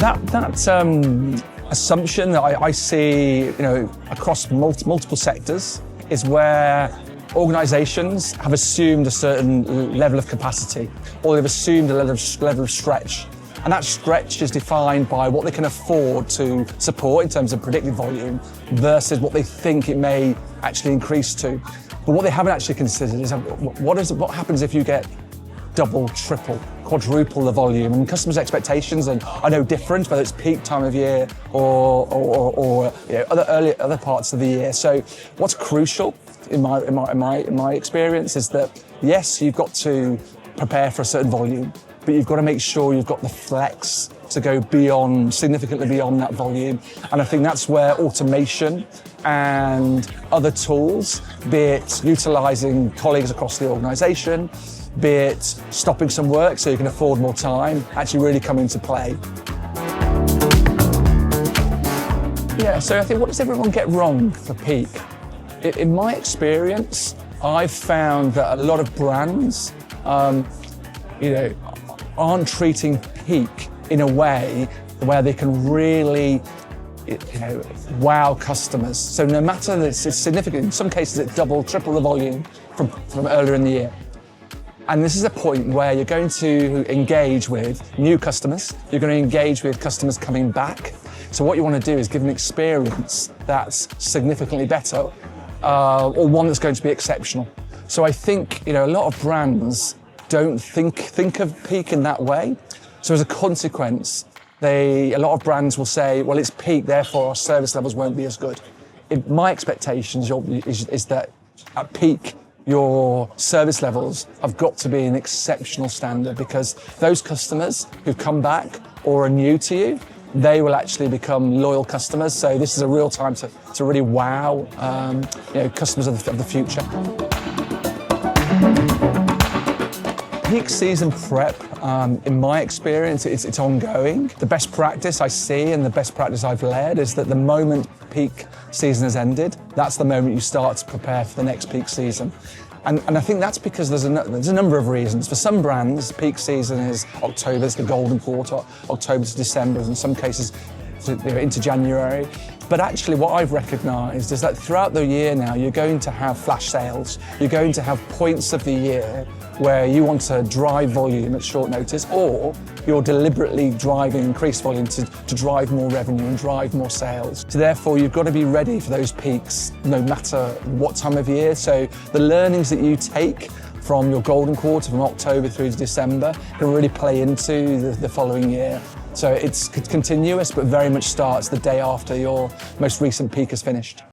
That assumption that I see, across multiple sectors is where organisations have assumed a certain level of capacity, or they've assumed a level of stretch. And that stretch is defined by what they can afford to support in terms of predicted volume versus what they think it may actually increase to. But what they haven't actually considered is what happens if you get double, triple, quadruple the volume, and customers' expectations are no different, whether it's peak time of year or other parts of the year. So what's crucial in my experience is that yes, you've got to prepare for a certain volume, but you've got to make sure you've got the flex to go significantly beyond that volume. And I think that's where automation and other tools, be it utilising colleagues across the organisation, be it stopping some work so you can afford more time, actually really come into play. Yeah, so I think, what does everyone get wrong for peak? In my experience, I've found that a lot of brands, aren't treating peak in a way where they can really, wow customers. So no matter that it's significant, in some cases it's double, triple the volume from earlier in the year. And this is a point where you're going to engage with new customers, you're going to engage with customers coming back. So what you want to do is give an experience that's significantly better, or one that's going to be exceptional. So I think, a lot of brands don't think of peak in that way. So as a consequence, a lot of brands will say, well, it's peak, therefore our service levels won't be as good. My expectations is that at peak, your service levels have got to be an exceptional standard, because those customers who've come back or are new to you, they will actually become loyal customers. So this is a real time to really wow customers of the future. Peak season prep, in my experience, it's ongoing. The best practice I see and the best practice I've led is that the moment peak season has ended, that's the moment you start to prepare for the next peak season. And I think that's because there's a number of reasons. For some brands, peak season is October, it's the golden quarter, October to December, in some cases into January. But actually what I've recognised is that throughout the year now, you're going to have flash sales. You're going to have points of the year where you want to drive volume at short notice, or you're deliberately driving increased volume to drive more revenue and drive more sales. So therefore, you've got to be ready for those peaks no matter what time of year. So the learnings that you take from your golden quarter, from October through to December, can really play into the following year. So it's continuous, but very much starts the day after your most recent peak is finished.